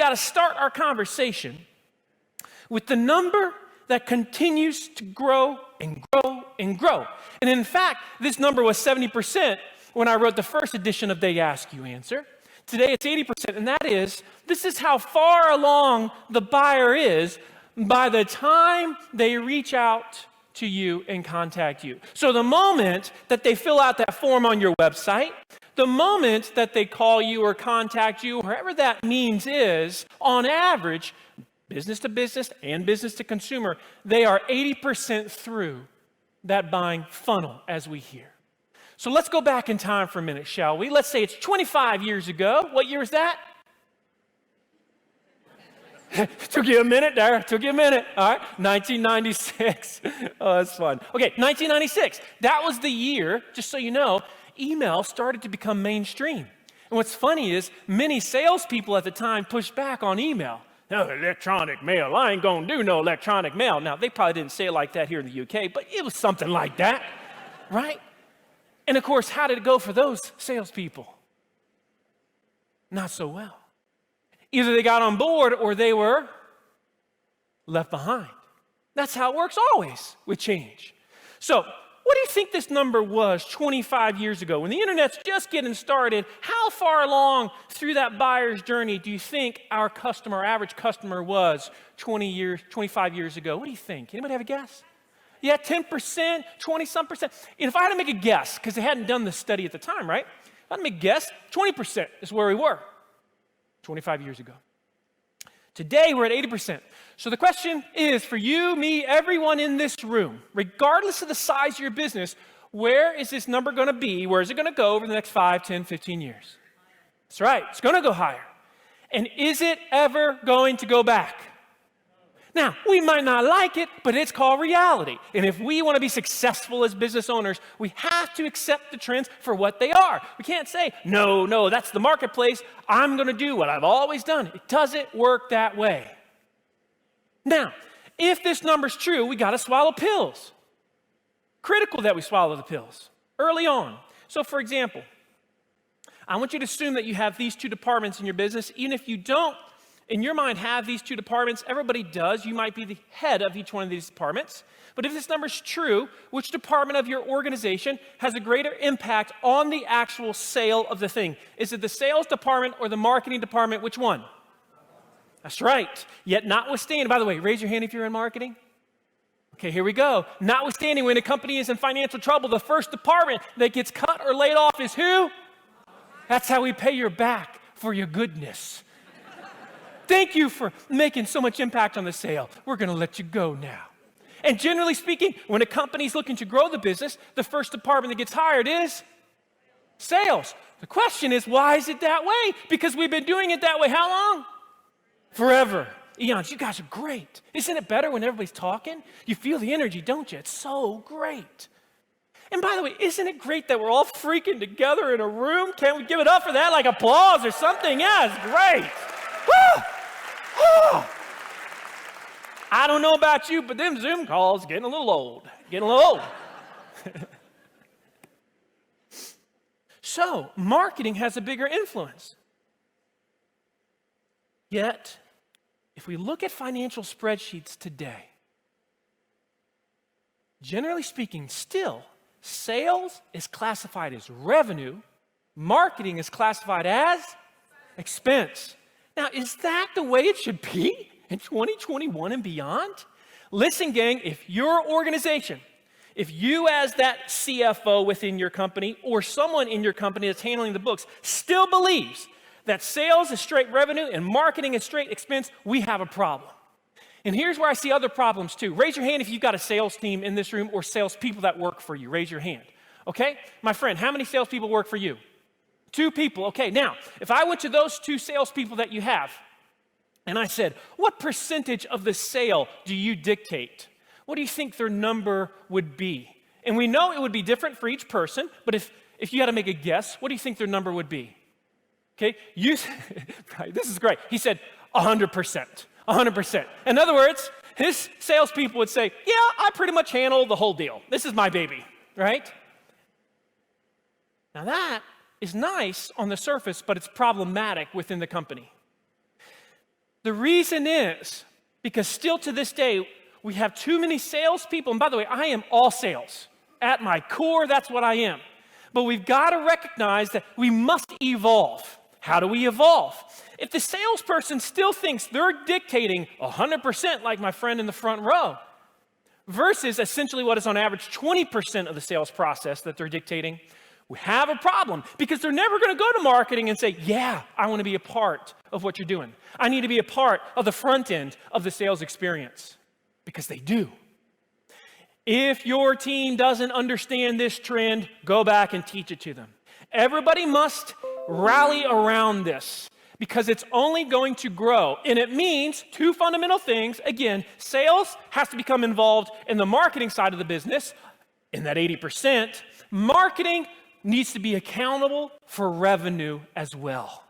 got to start our conversation with the number that continues to grow and grow and grow. And in fact, this number was 70% when I wrote the first edition of They Ask You Answer. Today it's 80%, and that is, this is how far along the buyer is by the time they reach out to you and contact you. So the moment that they fill out that form on your website, the moment that they call you or contact you, wherever that means is, on average, business to business and business to consumer, they are 80% through that buying funnel, as we hear. So let's go back in time for a minute, shall we? Let's say it's 25 years ago. What year is that? Took you a minute there. Took you a minute. All right. 1996. Oh, that's fun. Okay, 1996. That was the year, just so you know, email started to become mainstream. And what's funny is many salespeople at the time pushed back on email. No, electronic mail. I ain't going to do no electronic mail. Now, they probably didn't say it like that here in the UK, but it was something like that, right? And of course, how did it go for those salespeople? Not so well. Either they got on board or they were left behind. That's how it works always with change. So, what do you think this number was 25 years ago? When the internet's just getting started, how far along through that buyer's journey do you think our average customer was 25 years ago? What do you think? Anybody have a guess? Yeah, 10%, 20-some%. And if I had to make a guess, because they hadn't done this study at the time, right? If I had to make a guess, 20% is where we were 25 years ago. Today, we're at 80%. So the question is, for you, me, everyone in this room, regardless of the size of your business, where is this number going to be? Where is it going to go over the next 5, 10, 15 years? That's right. It's going to go higher. And is it ever going to go back? Now, we might not like it, but it's called reality. And if we want to be successful as business owners, we have to accept the trends for what they are. We can't say, no, that's the marketplace. I'm going to do what I've always done. It doesn't work that way. Now, if this number's true, we got to swallow pills. Critical that we swallow the pills early on. So, for example, I want you to assume that you have these two departments in your business. Even if you don't, in your mind, have these two departments, everybody does. You might be the head of each one of these departments. But if this number's true, which department of your organization has a greater impact on the actual sale of the thing? Is it the sales department or the marketing department? Which one? That's right. Yet notwithstanding, by the way, raise your hand if you're in marketing. Okay, here we go. Notwithstanding, when a company is in financial trouble, the first department that gets cut or laid off is who? That's how we pay you back for your goodness. Thank you for making so much impact on the sale. We're going to let you go now. And generally speaking, when a company's looking to grow the business, the first department that gets hired is sales. The question is, why is it that way? Because we've been doing it that way how long? Forever. Eons, you guys are great. Isn't it better when everybody's talking? You feel the energy, don't you? It's so great. And by the way, isn't it great that we're all freaking together in a room? Can't we give it up for that, like applause or something? Yeah, it's great. Woo! Oh. I don't know about you, but them Zoom calls getting a little old. So, marketing has a bigger influence. Yet, if we look at financial spreadsheets today, generally speaking, still, sales is classified as revenue, marketing is classified as expense. Now, is that the way it should be in 2021 and beyond? Listen, gang, if your organization, if you as that CFO within your company or someone in your company that's handling the books still believes that sales is straight revenue and marketing is straight expense, we have a problem. And here's where I see other problems too. Raise your hand if you've got a sales team in this room or salespeople that work for you. Raise your hand. Okay? My friend, how many salespeople work for you? 2 people. Okay, now, if I went to those 2 salespeople that you have, and I said, what percentage of the sale do you dictate? What do you think their number would be? And we know it would be different for each person, but if you had to make a guess, what do you think their number would be? Okay, right, this is great. He said 100%. 100%. In other words, his salespeople would say, yeah, I pretty much handle the whole deal. This is my baby, right? Now that is nice on the surface, but it's problematic within the company. The reason is because still to this day, we have too many salespeople. And by the way, I am all sales. At my core, that's what I am. But we've got to recognize that we must evolve. How do we evolve? If the salesperson still thinks they're dictating 100% like my friend in the front row, versus essentially what is on average 20% of the sales process that they're dictating, we have a problem because they're never going to go to marketing and say, yeah, I want to be a part of what you're doing. I need to be a part of the front end of the sales experience, because they do. If your team doesn't understand this trend, go back and teach it to them. Everybody must rally around this because it's only going to grow. And it means two fundamental things. Again, sales has to become involved in the marketing side of the business, in that 80%. Marketing needs to be accountable for revenue as well.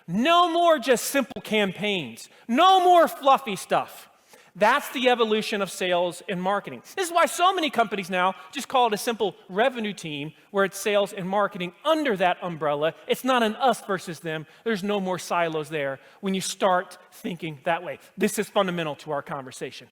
No more just simple campaigns. No more fluffy stuff. That's the evolution of sales and marketing. This is why so many companies now just call it a simple revenue team, where it's sales and marketing under that umbrella. It's not an us versus them. There's no more silos there when you start thinking that way. This is fundamental to our conversation.